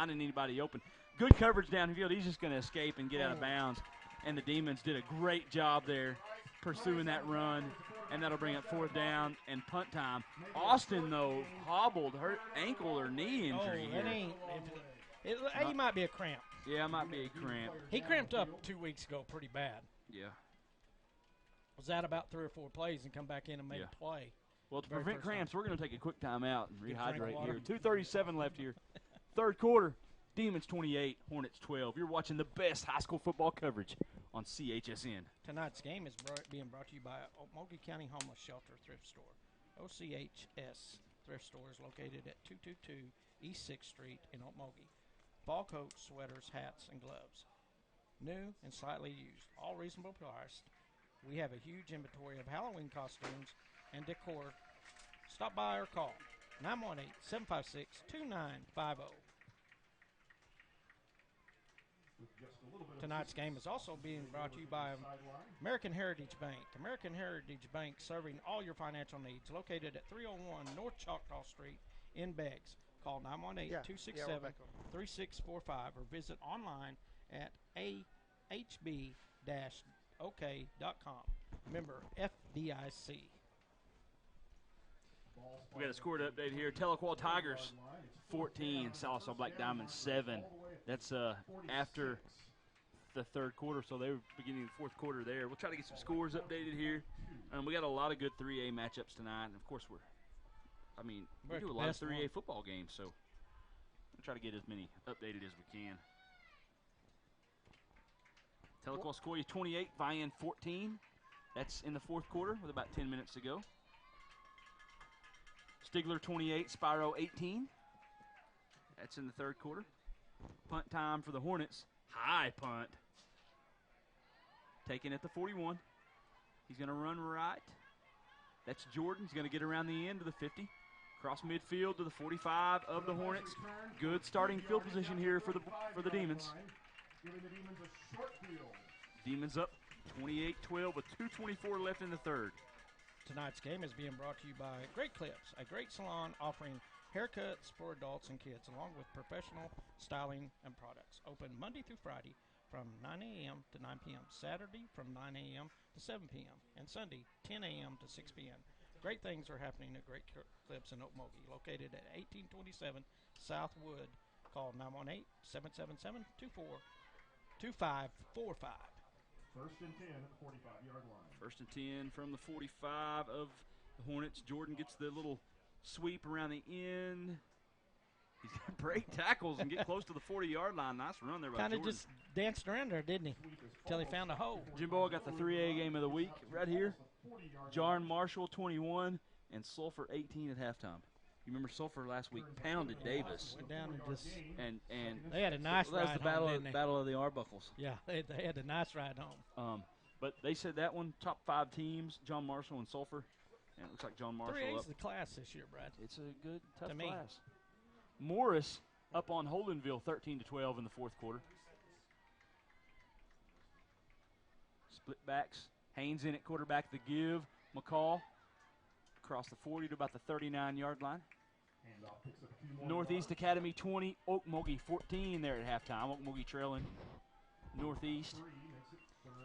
finding anybody open. Good coverage downfield. He's just going to escape and get out of bounds. And the Demons did a great job there pursuing that run, and that'll bring up 4th down and punt time. Austin, though, hobbled, hurt ankle or knee injury that here. He might be a cramp. Yeah, it might be a cramp. He cramped up 2 weeks ago pretty bad. Yeah. Was that about 3 or 4 plays and come back in and make a play? Well, to prevent cramps, we're going to take a quick timeout and rehydrate here. 2:37 left here. 3rd quarter, Demons 28, Hornets 12. You're watching the best high school football coverage on CHSN. Tonight's game is being brought to you by Okmulgee County Homeless Shelter Thrift Store. OCHS Thrift Store is located at 222 East 6th Street in Okmulgee. Fall coats, sweaters, hats, and gloves. New and slightly used, all reasonable priced. We have a huge inventory of Halloween costumes and decor. Stop by or call 918-756-2950. Tonight's game is also being brought to you by American Heritage Bank. American Heritage Bank, serving all your financial needs, located at 301 North Choctaw Street in Beggs. Call 918-267-3645 or visit online at ahb-ok.com. Member FDIC. We got a score update here. Tahlequah Tigers 14, Salisaw Black Diamonds 7. That's after the 3rd quarter, so they were beginning the 4th quarter there. We'll try to get some scores updated here. We got a lot of good 3A matchups tonight, and of course we do a lot of 3A football games, so we'll try to get as many updated as we can. Tahlequah Sequoyah 28, Vian 14. That's in the 4th quarter with about 10 minutes to go. Stigler 28, Spiro 18. That's in the 3rd quarter. Punt time for the Hornets. High punt. Taken at the 41. He's going to run right. That's Jordan. He's going to get around the end of the 50. Cross midfield to the 45 of the Hornets. Good starting field position here for the Demons. Demons up 28-12 with 2:24 left in the 3rd. Tonight's game is being brought to you by Great Clips, a great salon offering haircuts for adults and kids, along with professional styling and products. Open Monday through Friday from 9 a.m. to 9 p.m., Saturday from 9 a.m. to 7 p.m., and Sunday 10 a.m. to 6 p.m. Great things are happening at Great Clips in Okmulgee, located at 1827 South Wood. Call 918-777-2545. First and 10 at the 45-yard line. First and 10 from the 45 of the Hornets. Jordan gets the little sweep around the end. He's going to break tackles and get close to the 40-yard line. Nice run there by Jordan. Kind of just danced around there, didn't he? Until he found a hole. Jimbo got the 3A game of the week right here. Jarn Marshall 21 and Sulphur 18 at halftime. You remember Sulphur last week pounded Davis. Went down and just and they had a nice ride home, That was the battle of the Arbuckles. Yeah, they had a nice ride home. But they said that one, top 5 teams, John Marshall and Sulphur. And it looks like John Marshall 3A's the class this year, Brad. It's a good, tough class. Morris up on Holdenville 13-12 in the 4th quarter. Split backs. Haynes in at quarterback, the give. McCall across the 40 to about the 39-yard line. Northeast Academy 20, Okmulgee 14 there at halftime. Okmulgee trailing Northeast.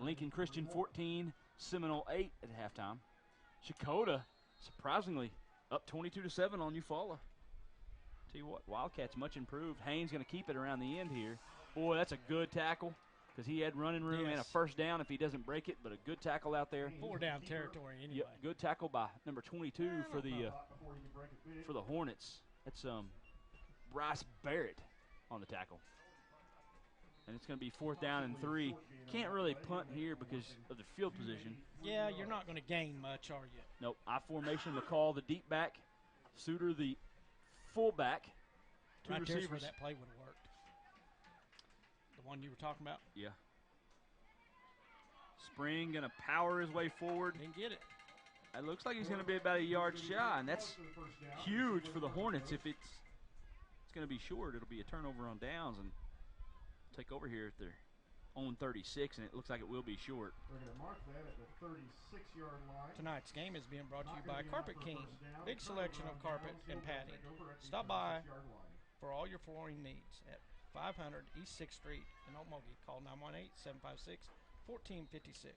Lincoln Christian 14, Seminole 8 at halftime. Chakotah surprisingly up 22-7 on Eufaula. Tell you what, Wildcats much improved. Haynes going to keep it around the end here. Boy, that's a good tackle because he had running room and a first down if he doesn't break it, but a good tackle out there. 4 down territory anyway. Yep, good tackle by number 22 for the Hornets. That's Bryce Barrett on the tackle. And it's going to be 4th down and 3. Can't really punt here because of the field position. Yeah, you're not going to gain much, are you? Nope. I formation, McCall the deep back, Suter the fullback. 2 right receivers. There's where that play would have worked. The one you were talking about? Yeah. Spring going to power his way forward. Didn't get it. It looks like he's going to be about a yard shy, and that's huge for the Hornets. If it's going to be short, it'll be a turnover on downs and take over here at their own 36, and it looks like it will be short. We're going to mark that at the 36-yard line. Tonight's game is being brought to you by Carpet King. Big selection of carpet and padding. Stop by for all your flooring needs at 500 East 6th Street in Okmulgee. Call 918-756-1456.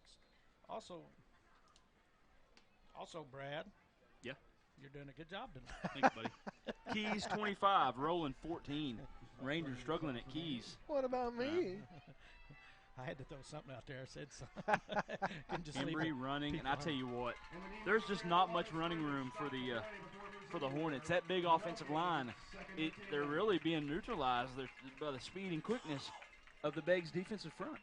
Also, Brad. Yeah. You're doing a good job tonight. Thanks, buddy. Keys 25, Roland 14. Rangers struggling at Keys. What about me? I had to throw something out there. I said something. Couldn't just leave Emery it. running, and I tell you what, there's just not much running room for the Hornets. That big offensive line, they're really being neutralized by the speed and quickness of the Beggs defensive front.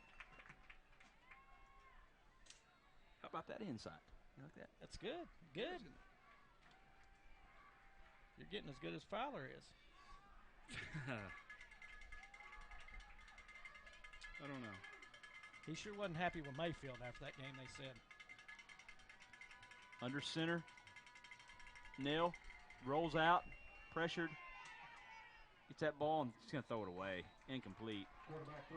How about that insight? You like that? That's good. Good. You're getting as good as Fowler is. I don't know. He sure wasn't happy with Mayfield after that game, they said. Under center. Nell rolls out, pressured. Gets that ball and he's going to throw it away. Incomplete.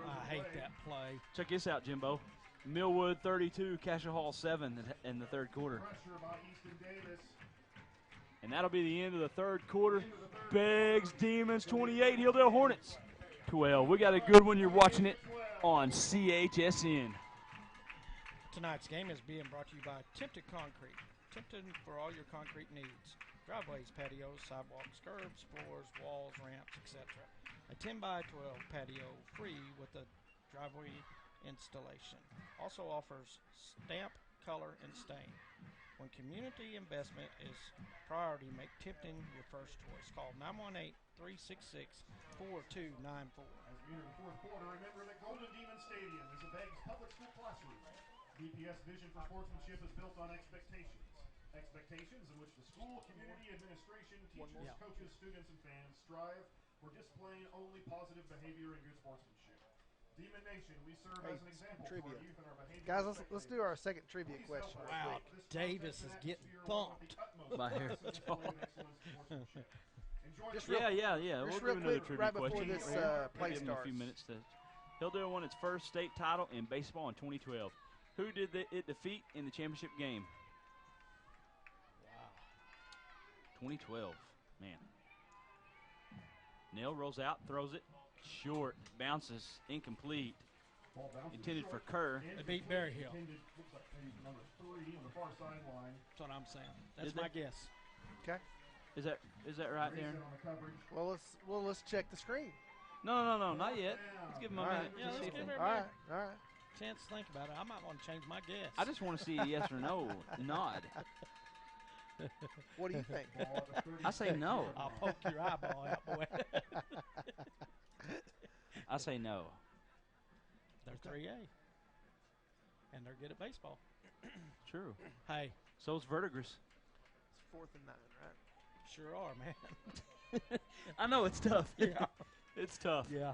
I hate that play. Check this out, Jimbo. Millwood 32, Cassia Hall 7 in the third quarter. And that'll be the end of the third quarter. Beggs Demons 28, Hilldale Hornets 12. We got a good one. You're watching it on CHSN. Tonight's game is being brought to you by Tempted Concrete. Tempted for all your concrete needs. Driveways, patios, sidewalks, curbs, floors, walls, ramps, etc. A 10x12 patio free with a driveway installation. Also offers stamp, color, and stain. When community investment is priority, make Tipton your first choice. Call 918-366-4294. As we enter the fourth quarter, remember that Golden Demon Stadium is a Beggs public school classroom. BPS vision for sportsmanship is built on expectations. Expectations in which the school, community, administration, teachers, coaches, students, and fans strive for displaying only positive behavior and good sportsmanship. Demon Nation, we serve as an example for our youth and our behavior. Guys, let's do our second trivia question. Wow, Davis is getting thumped. By here. Just Yeah. Just We'll real do another quick, trivia right before question. this play Give them a few starts. minutes to. Hilldale won its first state title in baseball in 2012. Who did it defeat in the championship game? Wow. 2012. Man. Nell rolls out, throws it. Short. Bounces. Incomplete. Intended for Kerr. They beat Berryhill. Looks like number 3 on the far sideline. That's what I'm saying. That's Is my there? guess. Okay. Is that right there? On the coverage. Well, let's check the screen. No, not yet. Let's give him a All right. minute. Yeah, to let's see if give they- everybody All right. a chance to think about it. I might want to change my guess. I just want to see a yes or no nod. What do you think? I say no. I'll poke your eyeball out, boy. I say no. They're 3A. And they're good at baseball. True. Hey, So is Verdigris. It's 4th and 9, right? sure are, man. I know it's tough. Yeah. It's tough. Yeah.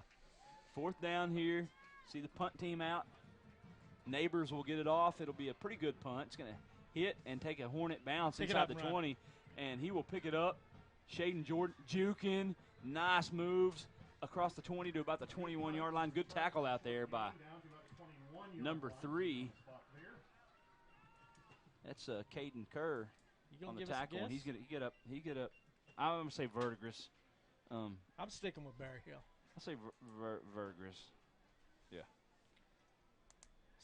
Fourth down here. See the punt team out. Neighbors will get it off. It'll be a pretty good punt. It's going to hit and take a Hornet bounce Pick it inside up the and run. 20, and he will pick it up. Shaden Jordan juking. Nice moves across the 20 to about the 21-yard line. Good tackle out there by number 3. That's Caden Kerr You on gonna the give us a tackle. And guess? he get up. I'm going to say Verdigris. I'm sticking with Berryhill. I'll say Verdigris. Yeah.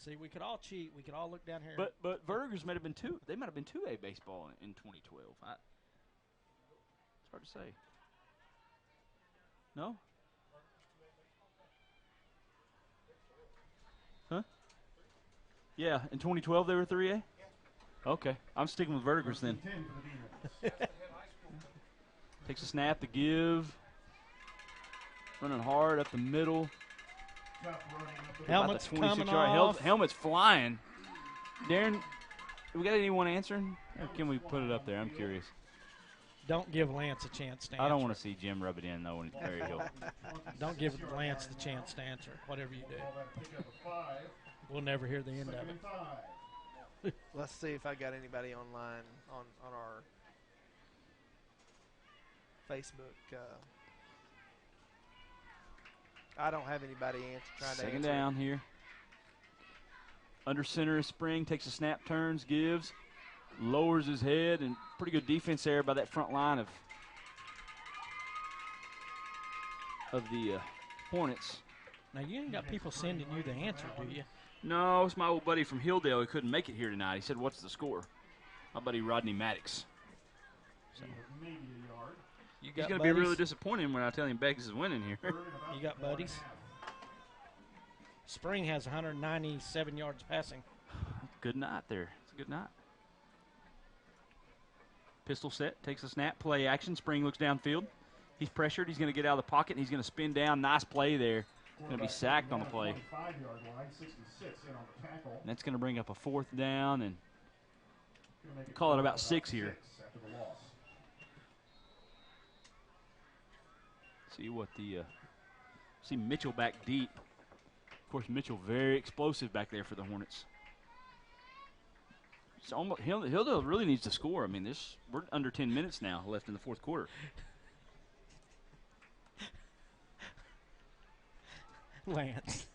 See, we could all cheat. We could all look down here. But Verdigris might have been 2. They might have been 2A baseball in 2012. It's hard to say. No? Huh? Yeah, in 2012 they were 3A? Okay, I'm sticking with Verdigris then. Takes a snap to give. Running hard up the middle. Helmet's About the 26 coming yard. off. Helmet's flying. Darren, we got anyone answering? Or can we put it up there? I'm curious. Don't give Lance a chance to answer. I don't want to see Jim rub it in, though, when it's very hill. Don't give Lance the chance to answer, whatever you do. We'll never hear the end of it. Let's see if I got anybody online on our Facebook. I don't have anybody trying to Second answer. down here. Under center is Spring. Takes a snap, turns, gives. Lowers his head, and pretty good defense there by that front line of of the Hornets. Now, you ain't got people sending you the answer, do you? No, it's my old buddy from Hilldale. He couldn't make it here tonight. He said, what's the score? My buddy Rodney Maddox. So. Maybe a yard. You He's got going to be really disappointed when I tell him Beggs is winning here. You got buddies? Spring has 197 yards passing. Good night there. It's a good night. Pistol set, takes a snap, play action. Spring looks downfield. He's pressured. He's going to get out of the pocket, and he's going to spin down. Nice play there. Going to be sacked on the play. And that's going to bring up a 4th down, and call it about 6 here. See what the see Mitchell back deep. Of course, Mitchell very explosive back there for the Hornets. It's almost, Hilldale really needs to score. I mean, we're under 10 minutes now left in the 4th quarter. Lance.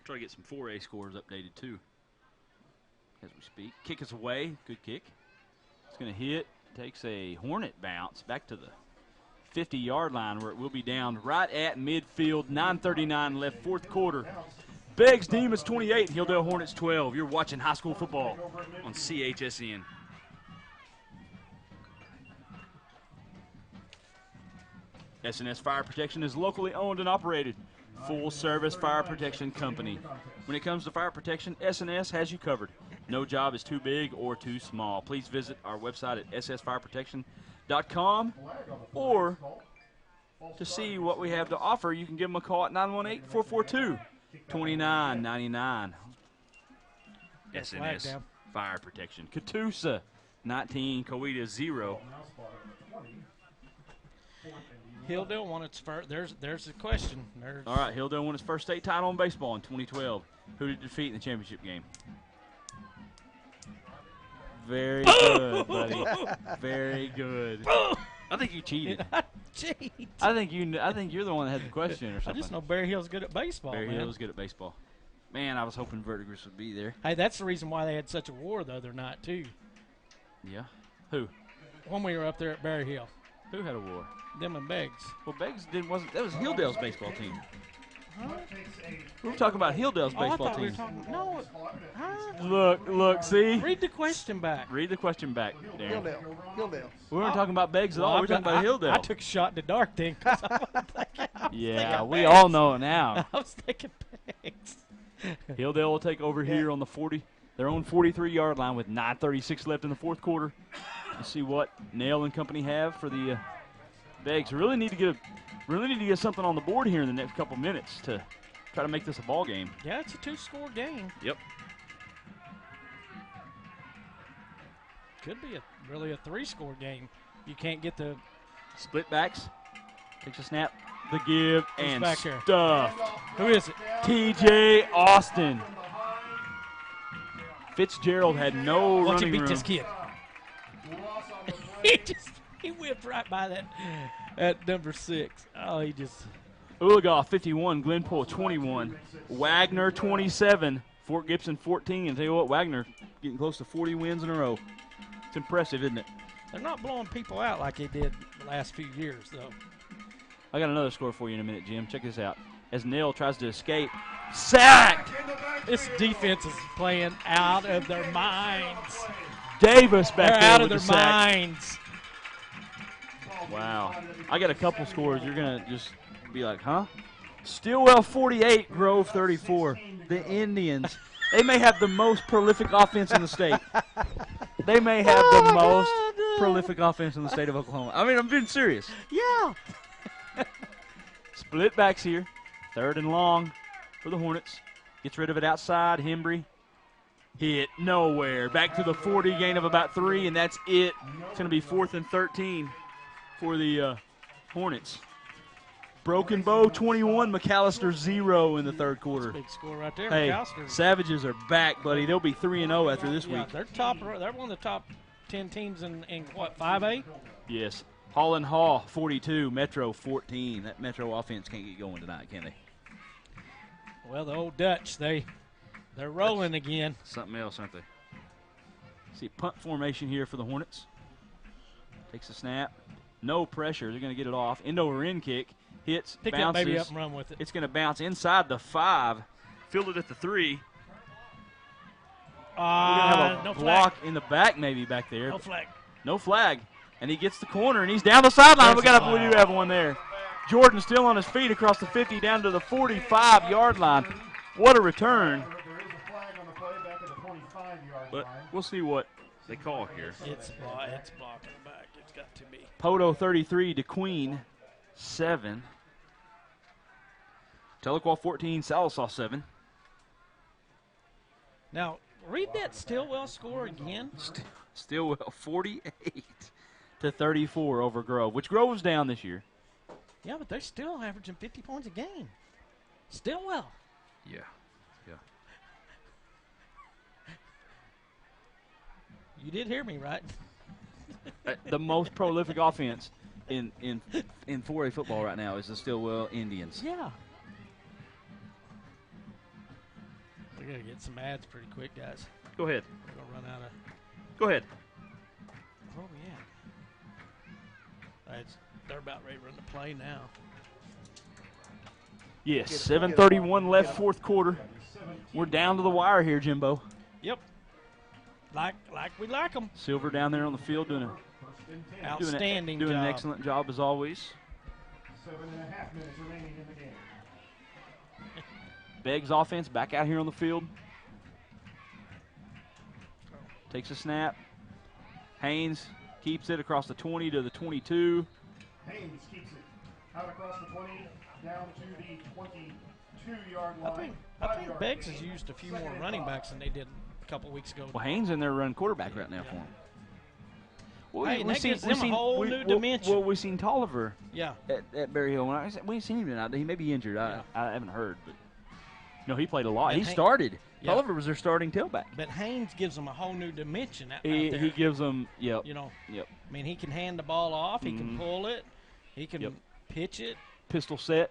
Try to get some 4A scores updated too as we speak. Kick is away. Good kick. It's going to hit. Takes a Hornet bounce back to the 50-yard line where it will be down right at midfield. 9:39 left, 4th quarter. Beggs Demons 28, Hilldale Hornets 12. You're watching high school football on CHSN. S&S Fire Protection is locally owned and operated. Full-service fire protection company. When it comes to fire protection, S&S has you covered. No job is too big or too small. Please visit our website at ssfireprotection.com, or to see what we have to offer, you can give them a call at 918-442-2999. S&S Fire Protection. Catoosa 19, Coweta 0. Hilldale won its first. There's the question. All right, Hilldale won its first state title in baseball in 2012. Who did it defeat in the championship game? Very good, buddy. Very good. I think you cheated. Cheat. I think you're the one that had the question or something. I just know Bear Hill's good at baseball. Bear man. Hill's good at baseball. Man, I was hoping Verdigris would be there. Hey, that's the reason why they had such a war the other night too. Yeah. Who? When we were up there at Bear Hill. Who had a war? Them and Beggs. Well, Beggs wasn't. That was Hilldale's baseball team. Huh? We were talking about Hilldale's I baseball thought we were team. talking. No. Huh? Look, see? Read the question back. Read the question back, Darren. Hilldale. We weren't talking about Beggs at all. We were talking about Hilldale. I took a shot in the dark then. 'Cause I was Yeah, thinking we Beggs. all know it now. I was thinking Beggs. Hilldale will take over here on the 40, their own 43-yard line with 9:36 left in the 4th quarter. Let's see what Nail and company have for the Beggs. Really need to get something on the board here in the next couple minutes to try to make this a ball game. Yeah, it's a 2-score game. Yep. Could be really a 3-score game. You can't get the Split backs. Takes a snap. The give and back here? stuff. Who is it? TJ Austin. Fitzgerald had no Watch him running beat room. this kid. He whipped right by that at number 6. Oh, he just. Uligoff 51, Glenpool 21, Wagner 27, Fort Gibson 14. And tell you what, Wagner getting close to 40 wins in a row. It's impressive, isn't it? They're not blowing people out like they did the last few years, though. I got another score for you in a minute, Jim. Check this out. As Nail tries to escape, sacked. This defense is playing out of their minds. Davis back They're there out of with their the sack. minds. Wow. I got a couple scores. You're going to just be like, huh? Stillwell 48, Grove 34. The Indians, they may have the most prolific offense in the state. They may have the most prolific offense in the state of Oklahoma. I mean, I'm being serious. Yeah. Split backs here. 3rd and long for the Hornets. Gets rid of it outside. Hembry. Hit nowhere. Back to the 40, gain of about 3, and that's it. It's going to be 4th and 13 for the Hornets. Broken Bow 21, McAllister 0 in the 3rd quarter. Big score right there. Hey, McAllister. Savages are back, buddy. They'll be 3-0 after this Yeah, week. they're one of the top 10 teams in what, 5A? Yes. Holland Hall 42, Metro 14. That Metro offense can't get going tonight, can they? Well, the old Dutch, they're rolling again. Something else, aren't they? See punt formation here for the Hornets. Takes a snap. No pressure. They're going to get it off. End over end kick. Hits, Pick bounces. that baby up and run with it. It's going to bounce inside the 5. Fielded at the 3. We're going to have a no block flag. in the back maybe back there. No flag. No flag. And he gets the corner, and he's down the sideline. We do have one there. Jordan still on his feet across the 50 down to the 45-yard line. What a return. There is a flag on the play back at the 25-yard But line. we'll see what they call here. It's blocking back. It's got to be. Poto 33 to Queen 7. Tahlequah 14, Salisaw 7. Now, read that Stillwell score again. Stillwell 48 to 34 over Grove, which Grove was down this year. Yeah, but they're still averaging 50 points a game. Stillwell. Yeah. You did hear me, right? The most prolific offense in 4A football right now is the Stillwell Indians. Yeah. We're going to get some ads pretty quick, guys. Go ahead. We're going to run out of. Go ahead. Oh, yeah. They're about ready to run the play now. Yes, 7:31 left, fourth quarter. We're down to the wire here, Jimbo. Yep. Like we like them. Silver down there on the field doing Outstanding doing job. an excellent job as always. 7.5 minutes remaining in the game. Beggs offense back out here on the field. Takes a snap. Haynes keeps it across the 20 to the 22. Haynes keeps it out across the 20, down to the 22-yard line. I think Beggs has used a few more running backs than they did a couple weeks ago. Well, Haynes in there running quarterback right now for him. Well, Hey, and that gives them a whole new dimension. Well, we've seen Tolliver Yeah. at Berry Hill. We ain't seen him tonight. He may be injured. Yeah. I haven't heard, but no, he played a lot. And He started. Yeah. Tolliver was their starting tailback. But Haynes gives them a whole new dimension out there. He gives them, yep. You know, Yep. I mean, he can hand the ball off. He can pull it. He can Yep. pitch it. Pistol set.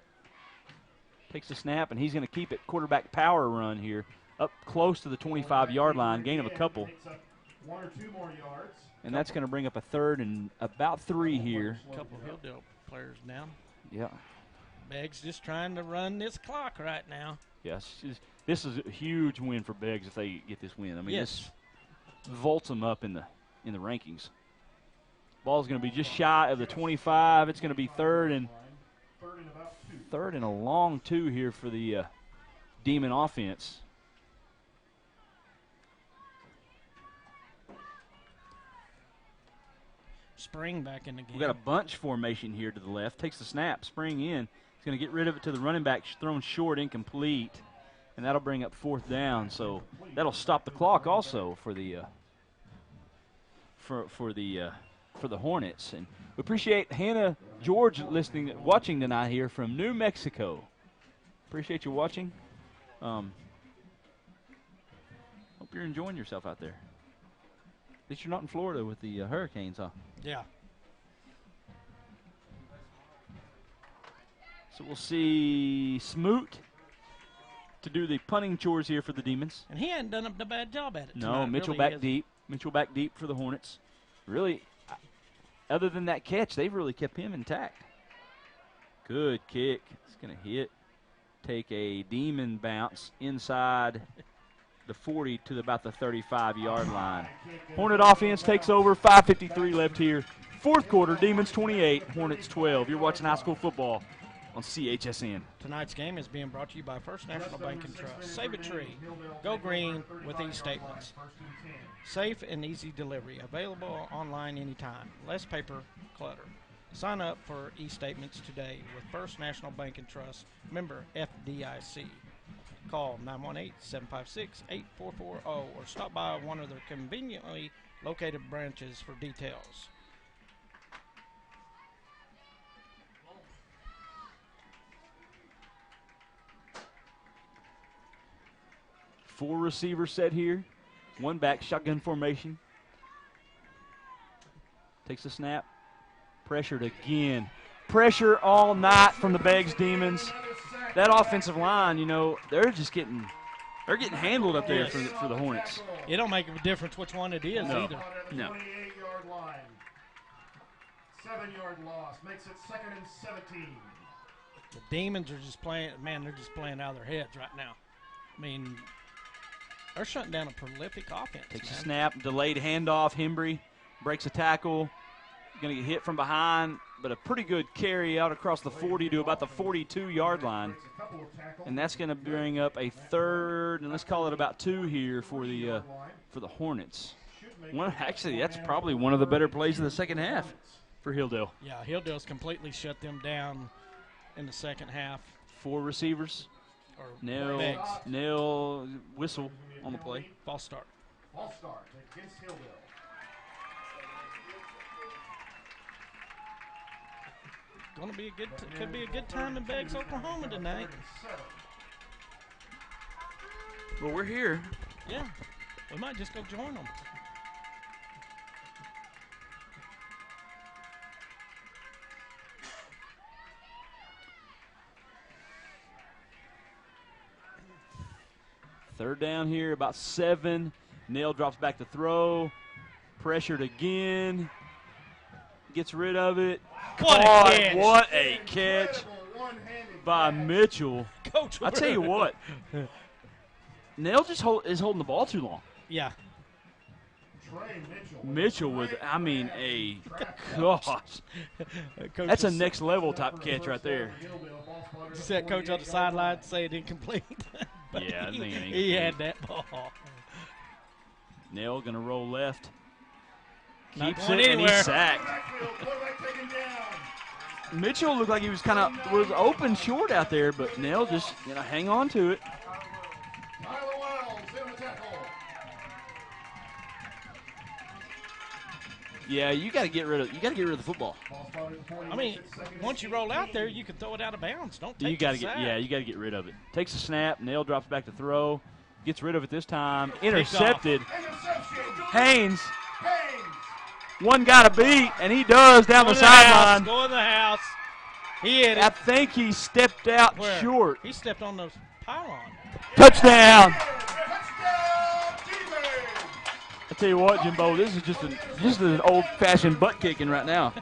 Takes the snap, and he's going to keep it quarterback power run here. Up close to the 25-yard line, gain of a couple. Takes up 1 or 2 more yards. And that's going to bring up a third and about 3 here. A couple of Hilldale players now. Yeah. Beggs just trying to run this clock right now. Yes. This is a huge win for Beggs if they get this win. I mean, Yes. this vaults them up in the rankings. Ball's going to be just shy of the 25. It's going to be third and about 2. third and a long 2 here for the Demon offense. Spring back in the game. We've got a bunch formation here to the left. Takes the snap, spring in. He's going to get rid of it to the running back, thrown short, incomplete. And that'll bring up fourth down. So that'll stop the clock also for the for the Hornets. And we appreciate Hannah George watching tonight here from New Mexico. Appreciate you watching. Hope you're enjoying yourself out there. At least you're not in Florida with the hurricanes, huh? Yeah. So we'll see Smoot to do the punting chores here for the Demons. And he hadn't done a bad job at it. No, tonight, Mitchell really, back has deep. Mitchell back deep for the Hornets. Really, other than that catch, they've really kept him intact. Good kick. It's going to hit. Take a Demon bounce inside the 40 to about the 35-yard line. Hornet offense takes over. 5:53 left here. Fourth quarter, Demons 28, Hornets 12. You're watching high school football on CHSN. Tonight's game is being brought to you by First National Bank and Trust. Save a tree. Go green with these statements. Safe and easy delivery. Available online anytime. Less paper clutter. Sign up for e-statements today with First National Bank and Trust. Member FDIC. Call 918-756-8440 or stop by one of their conveniently located branches for details. Four receivers set here. One back, shotgun formation. Takes a snap. Pressured again. Pressure all night from the Beggs Demons. That offensive line, you know, they're getting handled up there for the Hornets. It don't make a difference which one it is either. No. 28-yard line. 7-yard loss makes it 2nd and 17. The Demons are just playing, man, they're just playing out of their heads right now. I mean, they're shutting down a prolific offense. Takes man. a snap, delayed handoff. Hembry breaks a tackle. Going to get hit from behind, but a pretty good carry out across the 40 to about the 42-yard line. And that's going to bring up a 3rd, and let's call it about 2 here for the Hornets. Actually, that's probably one of the better plays of the second half for Hilldale. Yeah, Hilldale's completely shut them down in the second half. 4 receivers. Or Nail whistle on the play. False start. False start against Hilldale. Going to be could be a good time in Beggs, Oklahoma tonight. Well, we're here. Yeah, we might just go join them. Third down here, about 7. Nail drops back to throw. Pressured again. Gets rid of it. What a catch. What a catch by Mitchell. Coach, I tell you what, Nail just is holding the ball too long. Yeah. Mitchell with, I mean, gosh. That's a next level type catch right there. You see that coach on the sideline say it incomplete? Yeah, he had that ball. Nail gonna roll left. Not Keeps going it and anywhere. he's sacked. Mitchell looked like he was was open short out there, but Nail just hang on to it. Yeah, you got to get rid of the football. I mean, once you roll out there, you can throw it out of bounds. Don't take you got to the get sack. you got to get rid of it. Takes a snap, Nail drops back to throw, gets rid of it this time. Intercepted. Haynes. One got to beat, and he does down the sideline. Go in the house. He hit it. I think he stepped out short. He stepped on those pylon. Touchdown. I tell you what, Jimbo, this is just an old-fashioned butt kicking right now.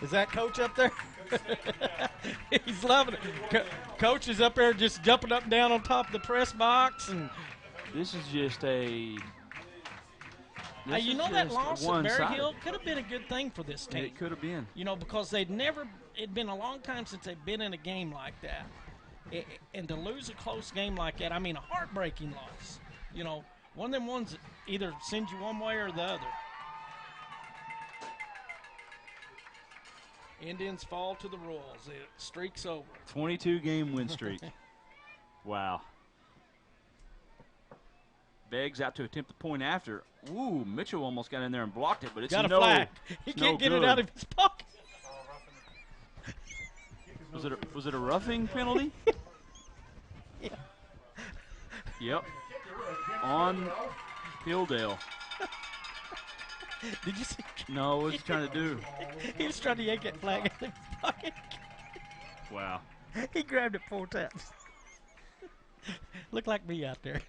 Is that Coach up there? He's loving it. Coach is up there just jumping up and down on top of the press box, and this is just a. That loss at Berry Hill could have been a good thing for this team. It could have been. Because it'd been a long time since they'd been in a game like that. And to lose a close game like that, I mean, a heartbreaking loss. One of them ones that either sends you one way or the other. Indians fall to the Royals. It streaks over. 22-game win streak. Wow. Beggs out to attempt the point after. Ooh, Mitchell almost got in there and blocked it, but it's got a flag. He can't get it out of his pocket. Was it a roughing penalty? Yeah. Yep. On Hilldale. Did you see? No, what was he trying to do? He was trying to yank that flag out of his pocket. Wow. He grabbed it 4 times. Looked like me out there.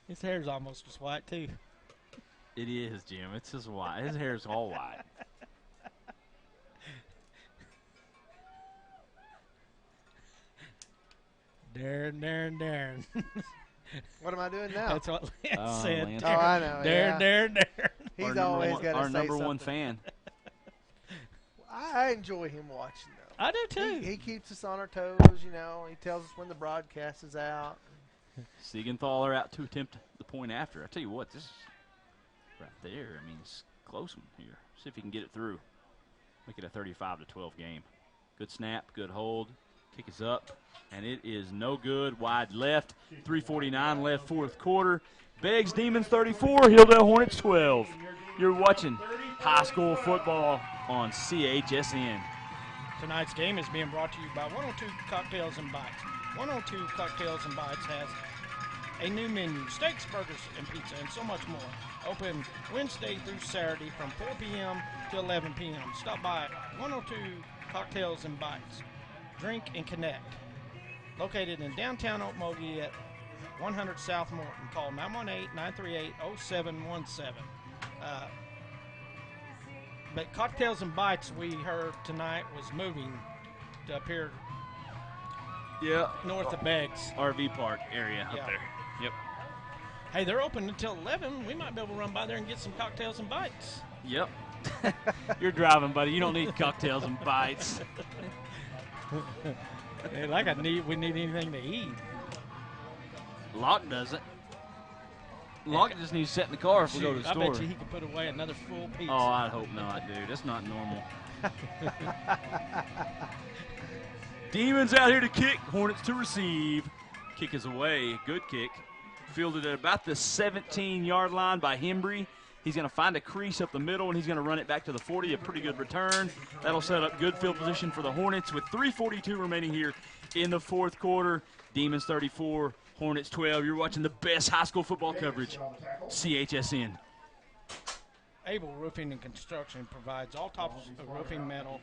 His hair's almost as white, too. It is, Jim. It's just white. His hair's all white. Darren. What am I doing now? That's what Lance said. Lance. Oh, I know. Darren. He's always got to say our number something. one fan. I enjoy him watching, though. I do, too. He keeps us on our toes, He tells us when the broadcast is out. Siegenthaler out to attempt the point after. I tell you what, this is right there. I mean, it's a close one here. See if he can get it through. Make it a 35-12 game. Good snap, good hold. Kick is up, and it is no good. Wide left. 3:49 left, fourth quarter. Beggs Demons 34, Hilldale Hornets 12. You're watching high school football on CHSN. Tonight's game is being brought to you by 102 Cocktails and Bites. 102 Cocktails and Bites has a new menu, steaks, burgers, and pizza, and so much more. Open Wednesday through Saturday from 4 p.m. to 11 p.m. Stop by 102 Cocktails and Bites. Drink and connect. Located in downtown Okmulgee at 100 South Morton. Call 918-938-0717. But Cocktails and Bites, we heard tonight, was moving to up here north of Beggs. RV park area Yeah. up there. Yep. Hey, they're open until 11. We might be able to run by there and get some Cocktails and Bites. Yep. You're driving, buddy. You don't need Cocktails and Bites. Hey, we need anything to eat. Locke doesn't. Locke just needs to sit in the car if we go to the store. I bet you he could put away another full pizza. Oh, I hope not, dude. That's not normal. Demons out here to kick. Hornets to receive. Kick is away. Good kick. Fielded at about the 17-yard line by Hembry. He's going to find a crease up the middle, and he's going to run it back to the 40. A pretty good return. That'll set up good field position for the Hornets with 3:42 remaining here in the fourth quarter. Demons 34, Hornets 12. You're watching the best high school football coverage, CHSN. Able Roofing and Construction provides all types of roofing, metal,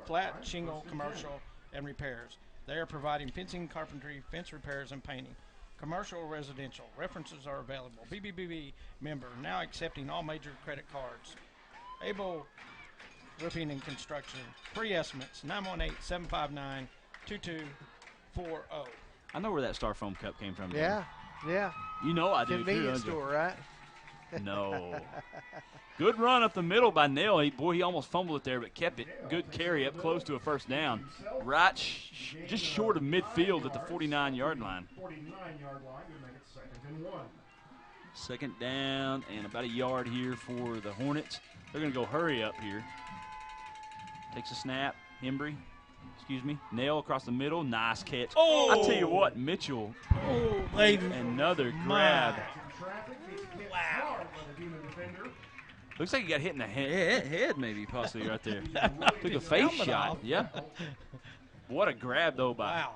flat, shingle, commercial, and repairs. They are providing fencing, carpentry, fence repairs, and painting. Commercial or residential. References are available. BBB member, now accepting all major credit cards. Able Roofing and Construction. Free estimates, 918-759-2240. I know where that Styrofoam cup came from. Yeah, yeah. You know I do. Convenience store, right? No. Good run up the middle by Nell. He almost fumbled it there, but kept it. Good carry up close to a first down. Right just short of midfield at the 49-yard line. 49-yard line to make it 2nd and 1. Second down and about a yard here for the Hornets. They're going to go hurry up here. Takes a snap. Hembry. Nail across the middle. Nice catch. Oh! I tell you what, Mitchell. Oh, baby. Another grab. Wow. Looks like he got hit in the head maybe, possibly right there. Took a face shot. Yeah. What a grab, though, by Wow.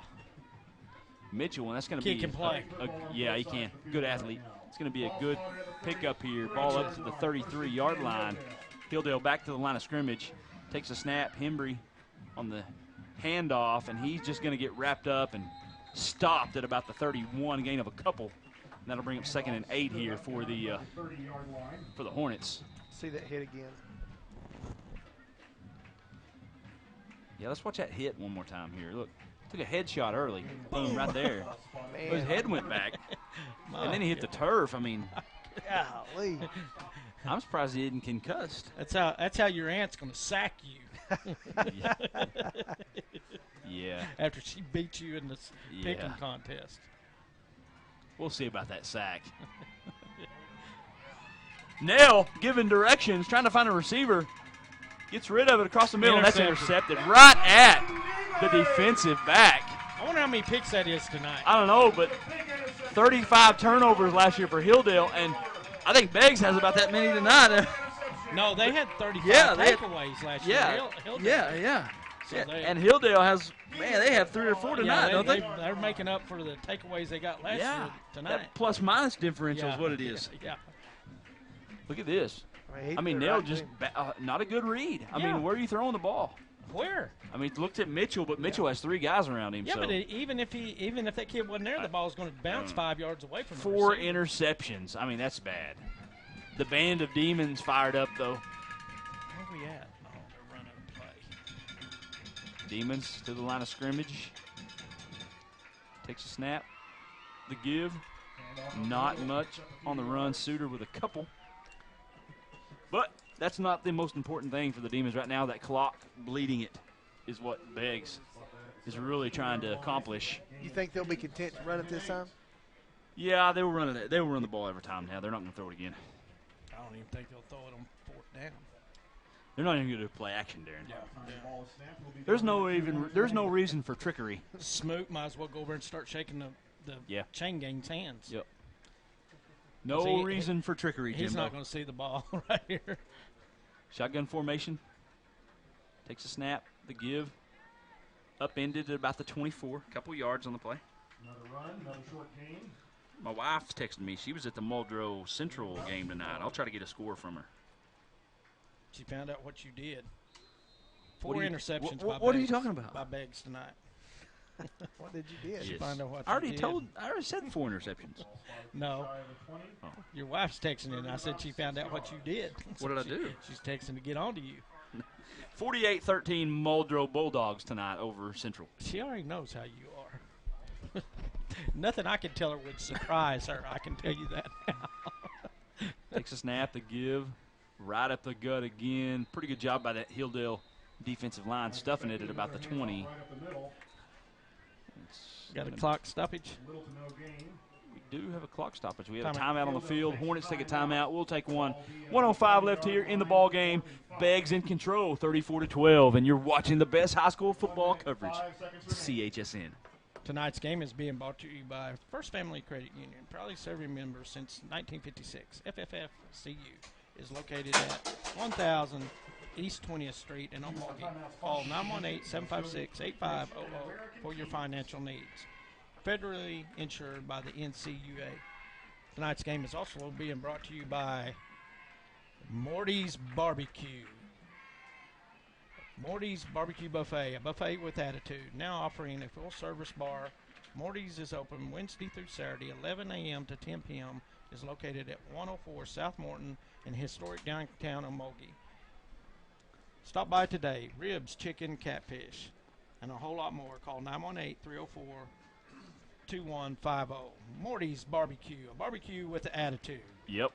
Mitchell. And that's going to He be. can play. Yeah, he can. Good athlete. It's going to be a good pickup here. Ball up to the 33-yard line. Hilldale back to the line of scrimmage. Takes a snap. Hembry on the handoff, and he's just going to get wrapped up and stopped at about the 31, gain of a couple. And that'll bring up 2nd and 8 here for the Hornets. See that hit again. Yeah, let's watch that hit one more time here. Look, took a headshot early. Boom, right there. Man. His head went back, and then he hit the turf. I mean, golly. I'm surprised he didn't concussed. That's how your aunt's going to sack you. Yeah. After she beat you in this picking contest. We'll see about that sack. Nell giving directions, trying to find a receiver. Gets rid of it across the middle, and that's intercepted right at the defensive back. I wonder how many picks that is tonight. I don't know, but 35 turnovers last year for Hilldale, and I think Beggs has about that many tonight. No, they had 35 takeaways last year. Yeah. So And Hilldale has, they have 3 or 4 tonight, don't they? They're making up for the takeaways they got last year tonight. That plus-minus differential is what it is. Yeah. Look at this. He I mean, threw Nell right just not a good read. I Yeah. mean, where are you throwing the ball? Where? I mean, looked at Mitchell, but Mitchell has 3 guys around him. Yeah, so. but even if that kid wasn't there, the ball's going to bounce 5 yards away from the 4 receiver. interceptions. I mean, that's bad. The band of demons fired up, though. Where are we at? Oh, they're running play. Demons to the line of scrimmage. Takes a snap. The give. Not much on the run. Suter with a couple. But that's not the most important thing for the Demons right now. That clock bleeding it is what Beggs is really trying to accomplish. You think they'll be content to run it this time? Yeah, they will run it. They will run the ball every time now. They're not going to throw it again. I don't even think they'll throw it on 4th down. They're not even going to play action, Darren. Yeah. There's no reason for trickery. Smoot might as well go over and start shaking the chain gang's hands. Yep. No reason for trickery, Jimbo. He's not going to see the ball right here. Shotgun formation. Takes a snap. The give. Upended at about the 24. A couple yards on the play. Another run, another short gain. My wife texted me. She was at the Muldrow Central game tonight. I'll try to get a score from her. She found out what you did. 4 What are you- interceptions what by are you Beggs- talking about? by Beggs tonight. What did you do? Yes. Find out what I already you did. I already said 4 interceptions. No. Oh. Your wife's texting in. I said she found out what you did. What did I do? She's texting to get on to you. 48-13 Muldrow Bulldogs tonight over Central. She already knows how you are. Nothing I can tell her would surprise her. I can tell you that now. Takes a snap to give. Right up the gut again. Pretty good job by that Hilldale defensive line, stuffing it at about the 20. Got a clock stoppage. We do have a clock stoppage. We have a Timeout. timeout on the field. Hornets take a timeout. We'll take one. 1:05 left here in the ball game. Beggs in control, 34-12, and you're watching the best high school football coverage. CHSN. Tonight's game is being brought to you by First Family Credit Union, proudly serving members since 1956. FFFCU is located at 1000 East 20th Street in Okmulgee. Call 918-756-8500 for your financial needs. Federally insured by the NCUA. Tonight's game is also being brought to you by Morty's Barbecue. Morty's Barbecue Buffet, a buffet with attitude, now offering a full-service bar. Morty's is open Wednesday through Saturday, 11 a.m. to 10 p.m. is located at 104 South Morton in historic downtown Okmulgee. Stop by today. Ribs, chicken, catfish, and a whole lot more. Call 918-304-2150. Morty's Barbecue, a barbecue with attitude. Yep.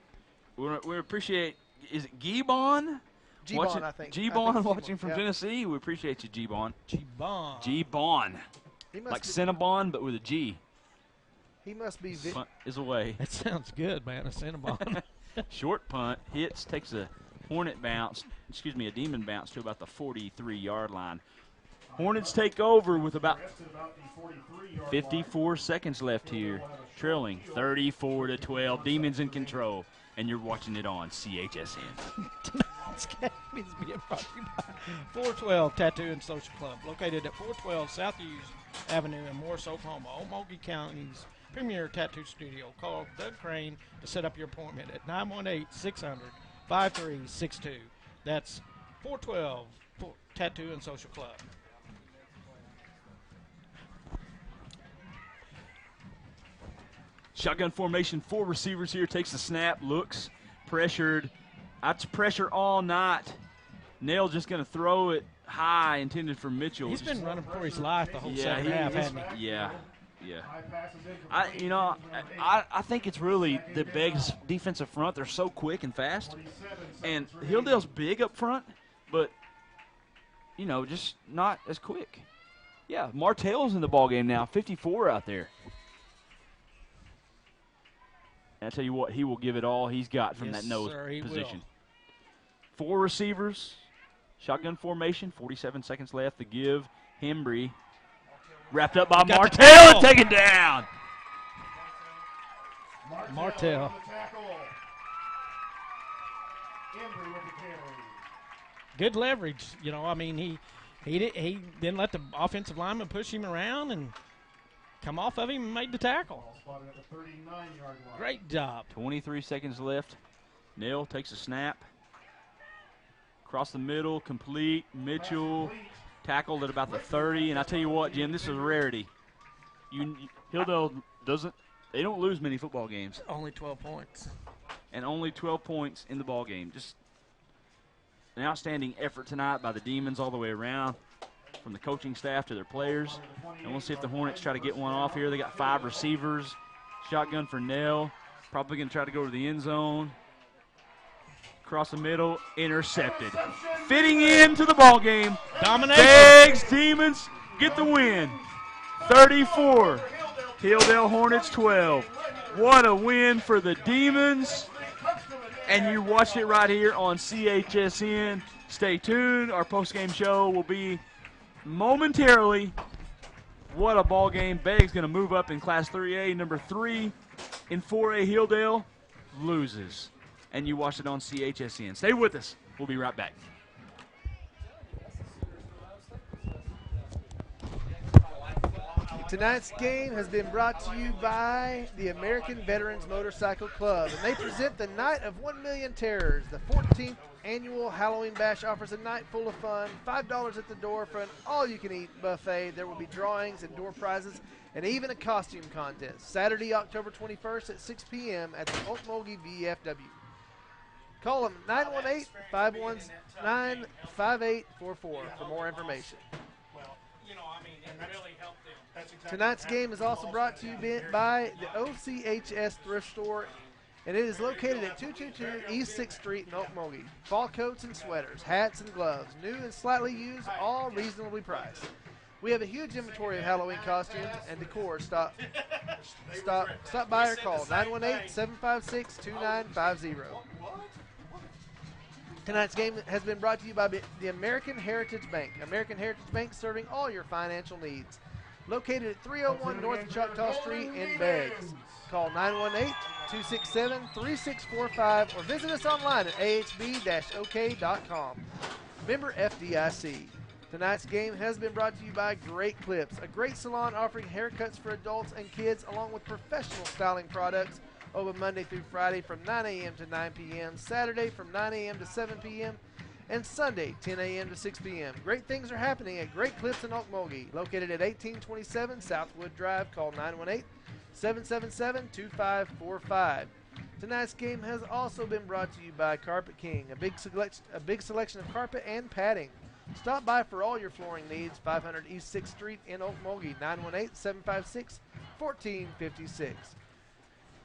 We appreciate, is it Gibbon? G-Bon, I think. G-Bon watching from Yep. Tennessee. We appreciate you, G-Bon. G-Bon. G-Bon. He must Like be, Cinnabon, but with a G. he must be Punt is away. That sounds good, man. A Cinnabon. Short punt, hits, takes a Hornet bounce, a Demon bounce to about the 43-yard line. Hornets take over with about 54 seconds left here, trailing 34-12. Demons in control, and you're watching it on CHSN. Tonight's game is being brought to you by 412 Tattoo and Social Club, located at 412 South Hughes Avenue in Morris, Oklahoma, Okmulgee County's premier tattoo studio. Call Doug Crane to set up your appointment at 918-600-5362. That's 412 Tattoo and Social Club. Shotgun formation, 4 receivers here. Takes the snap, looks, pressured. That's pressure all night. Nail just going to throw it high, intended for Mitchell. He's been running for his life the whole Yeah, second half, hasn't he? Yeah. I think it's really the Beggs defensive front. They're so quick and fast. And Hilldale's big up front, but, just not as quick. Yeah, Martell's in the ballgame now, 54 out there. And I tell you what, he will give it all he's got from that nose position. 4 receivers, shotgun formation, 47 seconds left. The give, Hembry, wrapped up by Martell and taken down. Martell. Good leverage. He didn't let the offensive lineman push him around and come off of him and made the tackle. Great job. 23 seconds left. Nail takes a snap. Across the middle, complete. Mitchell tackled at about the 30. And I tell you what, Jim, this is a rarity. Hilldale they don't lose many football games. Only 12 points. And only 12 points in the ball game. Just an outstanding effort tonight by the Demons all the way around, from the coaching staff to their players. And we'll see if the Hornets try to get one off here. They got 5 receivers. Shotgun for Nell. Probably going to try to go to the end zone. Across the middle, intercepted. Fitting into the ball game. Domination. Beggs Demons get the win. 34. Hilldale Hornets 12. What a win for the Demons. And you watched it right here on CHSN. Stay tuned. Our postgame show will be momentarily. What a ball game. Beggs going to move up in Class 3A. Number 3 in 4A Hilldale loses. And you watch it on CHSN. Stay with us. We'll be right back. Tonight's game has been brought to you by the American Veterans Motorcycle Club, and they present the Night of 1 Million Terrors. The 14th annual Halloween Bash offers a night full of fun, $5 at the door for an all-you-can-eat buffet. There will be drawings and door prizes and even a costume contest. Saturday, October 21st at 6 p.m. at the Okmulgee VFW. Call them 918-519-5844 for more information. Tonight's game is also brought to you by the OCHS Thrift Store, and it is located at 222 East 6th Street in Okmulgee. Fall coats and sweaters, hats and gloves, new and slightly used, all reasonably priced. We have a huge inventory of Halloween costumes and decor. Stop by or call 918-756-2950. Tonight's game has been brought to you by the American Heritage Bank. American Heritage Bank, serving all your financial needs. Located at 301 North Choctaw Street in Beggs. Call 918-267-3645 or visit us online at ahb-ok.com. Member FDIC. Tonight's game has been brought to you by Great Clips, a great salon offering haircuts for adults and kids along with professional styling products. Open Monday through Friday from 9 a.m. to 9 p.m., Saturday from 9 a.m. to 7 p.m., and Sunday 10 a.m. to 6 p.m. Great things are happening at Great Clips in Okmulgee, located at 1827 Southwood Drive. Call 918-777-2545. Tonight's game has also been brought to you by Carpet King, a big selection of carpet and padding. Stop by for all your flooring needs, 500 East 6th Street in Okmulgee, 918-756-1456.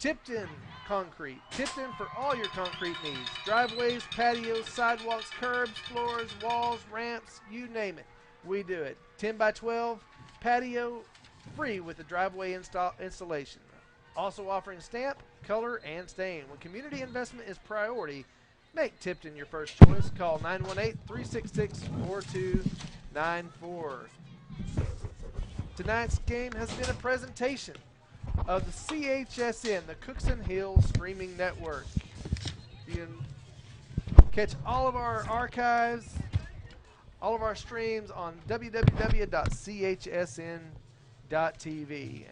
Tipton Concrete. Tipton for all your concrete needs. Driveways, patios, sidewalks, curbs, floors, walls, ramps, you name it. We do it. 10 by 12 patio, free with the driveway installation. Also offering stamp, color, and stain. When community investment is priority, make Tipton your first choice. Call 918-366-4294. Tonight's game has been a presentation of the CHSN, the Cookson Hills Streaming Network. You can catch all of our archives, all of our streams on www.chsn.tv.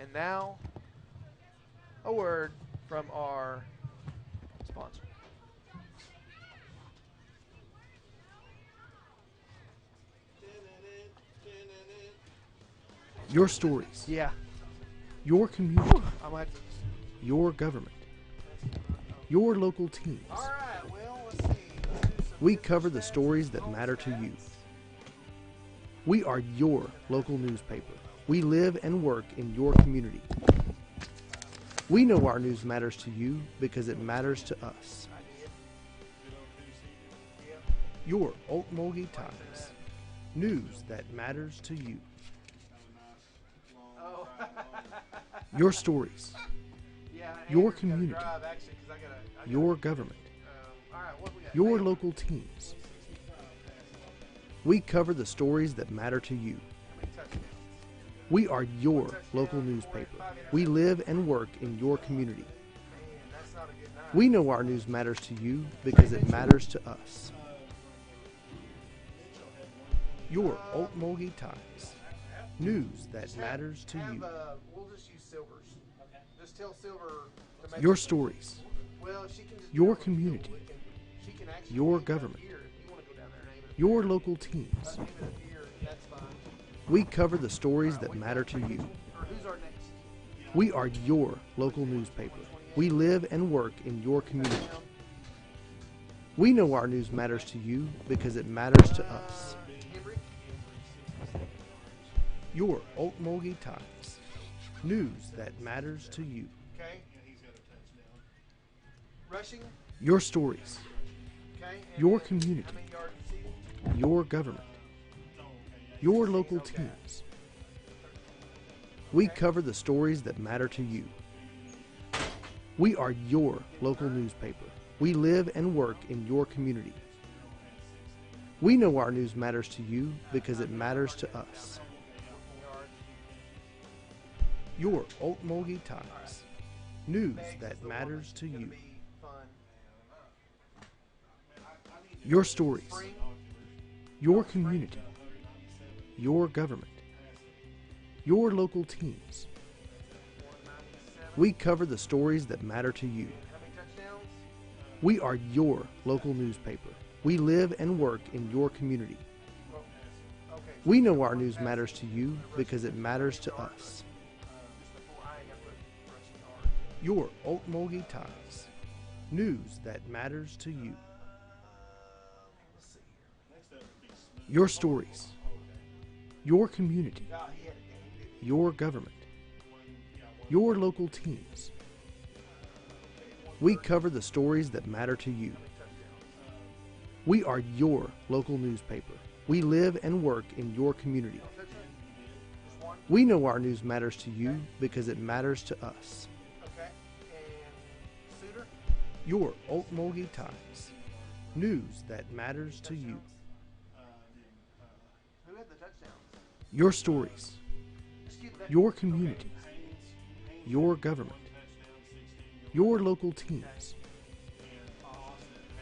And now, a word from our sponsor. Your stories. Yeah. Your community. I'm like, Your government. Your local teams. all right, well, let's see. Let's do some We cover the stories that matter to you. We are your local newspaper. We live and work in your community. We know our news matters to you because it matters to us. Your Okmulgee Times. News that matters to you. Oh. Your stories. Yeah, Your Andrew's gotta community. drive, actually, 'cause I gotta, Your government. all right, what we got? Your Mail. local teams. We cover the stories that matter to you. How many touchdowns? We are your local newspaper. We live and work in your community. Man, that's not a good night. We know our news matters to you because it matters to us. Your Okmulgee Times. News that matters to you. We'll just use silvers. Just tell Silver to make Your stories. Well, she can just Your do it. community. She can actually Your name it up government. here. If you want to go down there and name it up Your local teams. here. Name it up here. That's fine. We cover the stories that matter to you. Or who's our next? We are your local newspaper. We live and work in your community. We know our news matters to you because it matters to us. Henry? Your Okmulgee Times. News that matters to you. Okay. Rushing? Your stories. Okay. And Your then community. How many yards receiving? Your government. Your local teams. We cover the stories that matter to you. We are your local newspaper. We live and work in your community. We know our news matters to you because it matters to us. Your Okmulgee Times. News that matters to you. Your stories. Your community. Your government. Your local teams. We cover the stories that matter to you. How many touchdowns? We are your local newspaper. We live and work in your community. Okay. We know our news matters to you because it matters to us. Just before I ain't got to rushing yard. Your Okmulgee Times. News that matters to you. Let's see here. Your stories. Your community. God, he had a game, didn't he? Your government. Your local teams. We cover the stories that matter to you. We are your local newspaper. We live and work in your community. Just one. We know our news matters to you because it matters to us. Okay. And Suitor? Your Okmulgee Times. News that matters to you. Who had the touchdowns? Your stories. Just give that. Your community. Your government. Your local teams.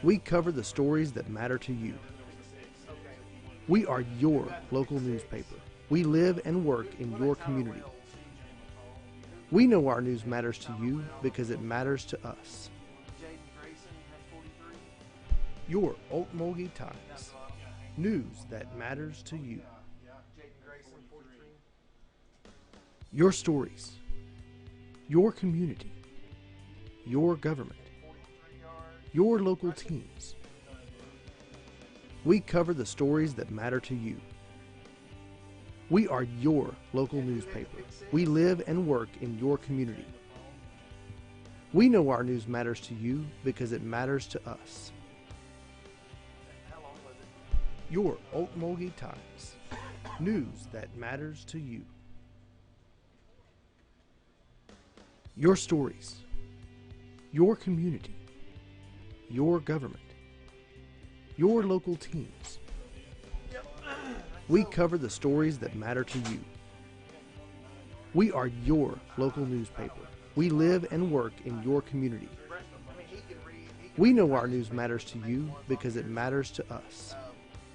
We cover the stories that matter to you. Okay. We are your local newspaper. We live and work in your community. We know our news matters to you because it matters to us. Jaden Grayson had 43. Your Okmulgee Times. News that matters to you. Jaden Grayson 43. Your stories. Your community. Your government. 43 yards. Your local teams. We cover the stories that matter to you. We are your local newspaper. We live and work in your community. We know our news matters to you because it matters to us. How long was it? Your Okmulgee Times. News that matters to you. Your stories. Your community. Your government. Your local teams. We cover the stories that matter to you. We are your local newspaper. We live and work in your community. I mean, he can read. He can We know our news matters to you because it matters to us.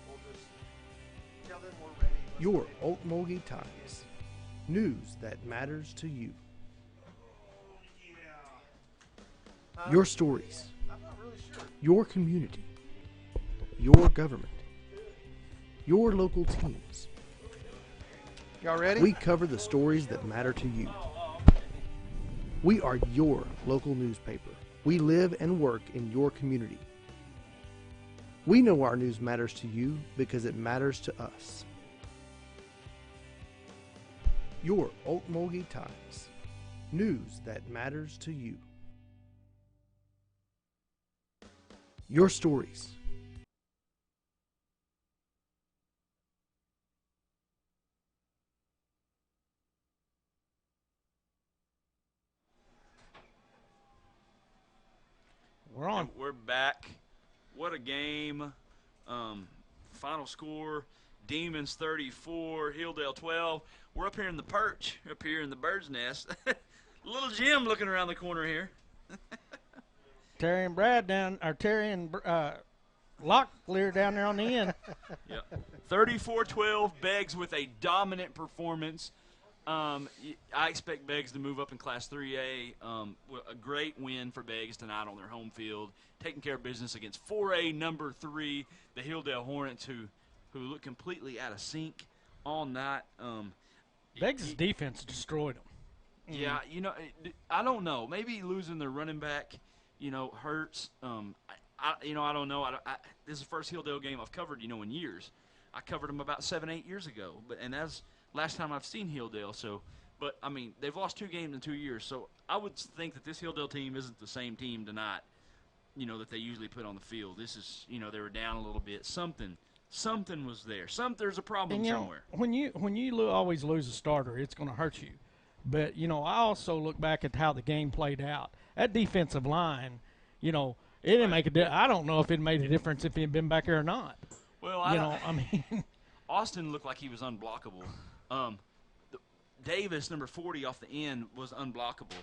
we'll just tell them we're ready. Your Okmulgee Times. News that matters to you. Your stories. I'm not really sure. Your community. Your government. Your local teams. Y'all ready? We cover the stories that matter to you. We are your local newspaper. We live and work in your community. We know our news matters to you because it matters to us. Your Okmulgee Times. News that matters to you. Your stories. We're on. And we're back. What a game. Final score, Demons 34, Hilldale 12. We're up here in the perch, up here in the bird's nest. Little Jim looking around the corner here. Terry and Brad down, or Terry and Locklear down there on the end. Yeah. 34-12, Beggs with a dominant performance. I expect Beggs to move up in Class 3A. A great win for Beggs tonight on their home field, taking care of business against 4A number 3, the Hilldale Hornets, who look completely out of sync all night. Beggs' defense destroyed them. Yeah, I don't know. Maybe losing their running back, hurts. I don't know. This is the first Hilldale game I've covered, in years. I covered them about 7-8 years ago, and that's last time I've seen Hilldale. But they've lost 2 games in 2 years, so I would think that this Hilldale team isn't the same team tonight, that they usually put on the field. This is, they were down a little bit. Something was there. There's a problem And, somewhere. when you always lose a starter, it's going to hurt you. But, I also look back at how the game played out. That defensive line, it didn't make a difference. I don't know if it made a difference if he had been back there or not. Well, Austin looked like he was unblockable. Davis, number 40 off the end, was unblockable.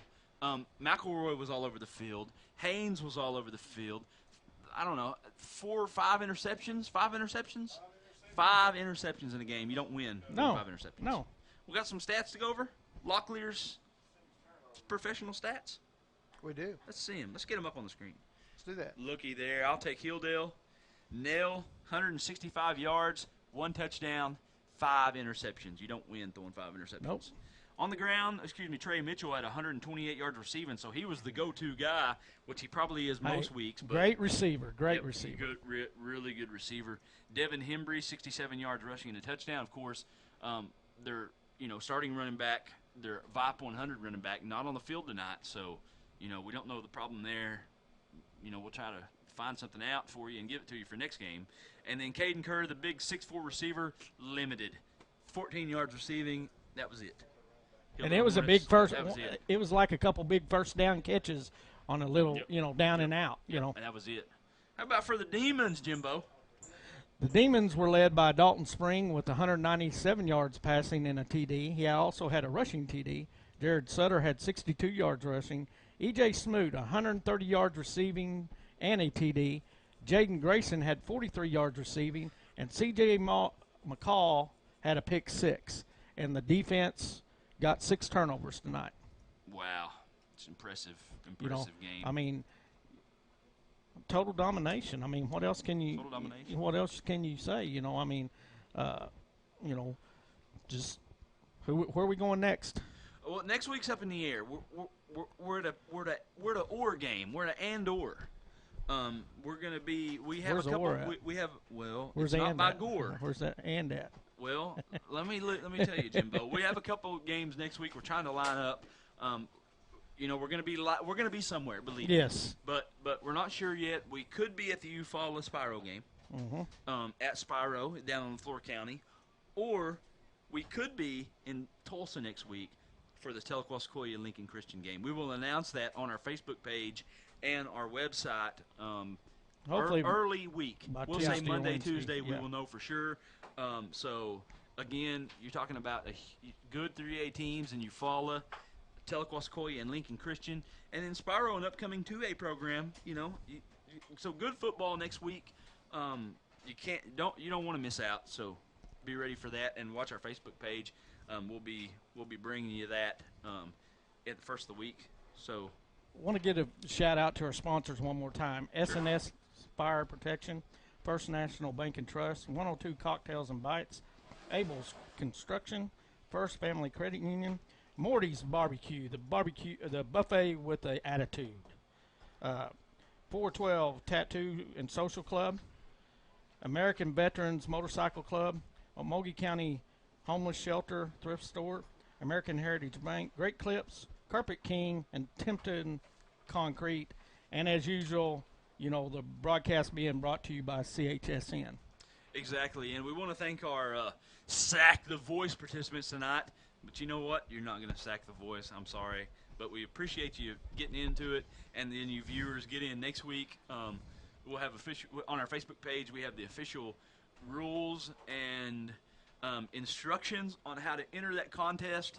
McElroy was all over the field. Haynes was all over the field. I don't know, 4 or 5 interceptions? 5 interceptions? 5 interceptions in a game. You don't win with 5 interceptions. No. we got some stats to go over. Locklear's professional stats. We do. Let's see them. Let's get them up on the screen. Let's do that. Looky there. I'll take Hilldale. Nell, 165 yards, 1 touchdown, 5 interceptions. You don't win throwing 5 interceptions. Nope. On the ground, Trey Mitchell had 128 yards receiving, so he was the go-to guy, which he probably is most weeks. But great receiver, receiver. Good, really good receiver. Devin Hembry, 67 yards rushing and a touchdown. Of course, they're starting running back, their VIP 100 running back, not on the field tonight, so we don't know the problem there. We'll try to find something out for you and give it to you for next game. And then Caden Kerr, the big 6'4 receiver, limited, 14 yards receiving. That was it. And it was a big first. It was like a couple big first down catches on a little, down and out. And that was it. How about for the Demons, Jimbo? The Demons were led by Dalton Spring with 197 yards passing and a TD. He also had a rushing TD. Jared Sutter had 62 yards rushing. E.J. Smoot, 130 yards receiving and a TD. Jaden Grayson had 43 yards receiving. And C.J. McCall had a pick 6. And the defense got 6 turnovers tonight. Wow. It's impressive game. I mean, total domination. I mean, what else can you? Total domination. What else can you say? Just where are we going next? Well, next week's up in the air. We're at a or game. We're at an and or. We're gonna be. We have Where's a couple. Or at? We have. Well, Where's it's not and by at? Gore. Where's that and at? Well, let me tell you, Jimbo. We have a couple games next week. We're trying to line up. We're gonna be somewhere. Believe me. Yes. But we're not sure yet. We could be at the Eufaula Spiro game. At Spiro down in Floor County, or we could be in Tulsa next week for the Sequoyah Lincoln Christian game. We will announce that on our Facebook page and our website. Hopefully early week. We'll say Monday, Tuesday. Yeah. We will know for sure. So again, you're talking about a good 3A teams in Eufaula, Sequoyah, and Lincoln Christian, and then Spiro, an upcoming 2A program. So good football next week. You don't want to miss out. So be ready for that and watch our Facebook page. We'll be bringing you that at the first of the week. So want to get a shout out to our sponsors one more time. S&S Fire Protection, First National Bank and Trust, 102 Cocktails and Bites, Abel's Construction, First Family Credit Union, Morty's Barbecue, the buffet with the attitude, 412 Tattoo and Social Club, American Veterans Motorcycle Club, Okmulgee County Homeless Shelter Thrift Store, American Heritage Bank, Great Clips, Carpet King, and Tempton Concrete. And as usual, the broadcast being brought to you by CHSN. Exactly, and we want to thank our Sack the Voice participants tonight. But you know what? You're not going to sack the voice. I'm sorry. But we appreciate you getting into it, and then you viewers get in next week. We'll have on our Facebook page, we have the official rules and instructions on how to enter that contest,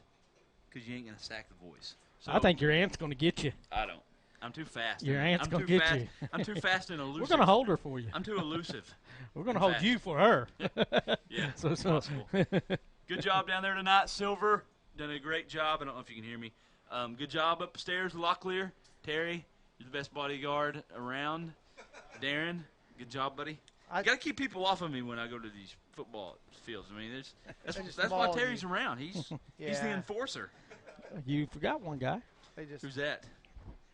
because you ain't going to sack the voice. So I think your aunt's going to get you. I don't. I'm too fast. Your aunt's going to get you. I'm too fast and elusive. We're going to hold her for you. I'm too elusive. We're going to hold you for her. Yeah, so possible. Good job down there tonight, Silver. Done a great job. I don't know if you can hear me. Good job upstairs, Locklear. Terry, you're the best bodyguard around. Darren, good job, buddy. Got to keep people off of me when I go to these football fields. I mean, that's why Terry's around. He's the enforcer. You forgot one guy. Who's that?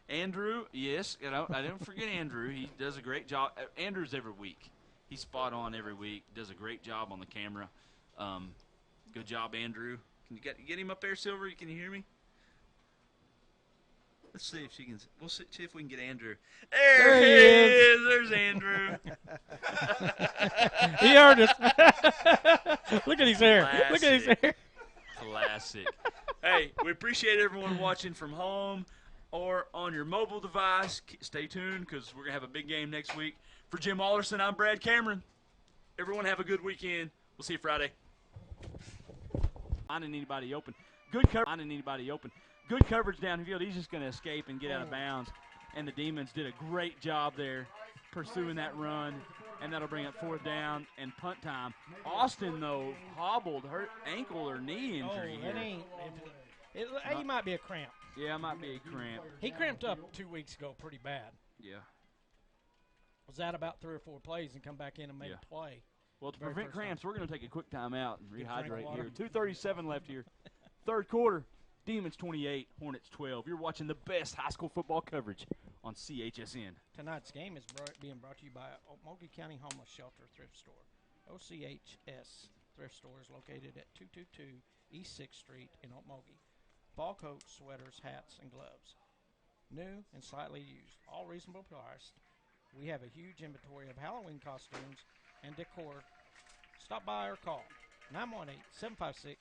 Andrew, yes. I didn't forget Andrew. He does a great job. Andrew's every week. He's spot on every week. Does a great job on the camera. Good job, Andrew. Can you get him up there, Silver? Can you hear me? Let's see if she can. We'll see if we can get Andrew. There he is. There's Andrew. He heard us. Look at his hair. Classic. Look at his hair. Classic. Hey, we appreciate everyone watching from home or on your mobile device. Stay tuned because we're going to have a big game next week. For Jim Alderson, I'm Brad Cameron. Everyone have a good weekend. We'll see you Friday. Finding anybody open. Good coverage down the field. He's just going to escape and get out of bounds. And the Demons did a great job there pursuing that run. And that'll bring up 4th down and punt time. Austin, though, hobbled, hurt ankle or knee injury It here. ain't. He might be a cramp. Yeah, it might be a cramp. He cramped up 2 weeks ago pretty bad. Yeah. Was out about 3 or 4 plays and come back in and made a play. Well, to Very prevent first time. cramps, we're going to take a quick timeout and Get a drink of rehydrate water. here. 2:37 left here. Third quarter, Demons 28, Hornets 12. You're watching the best high school football coverage on CHSN. Tonight's game is being brought to you by Okmulgee County Homeless Shelter Thrift Store. OCHS Thrift Store is located at 222 East 6th Street in Okmulgee. Fall coats, sweaters, hats, and gloves. New and slightly used, all reasonable priced. We have a huge inventory of Halloween costumes and decor. Stop by or call 918-756-2950.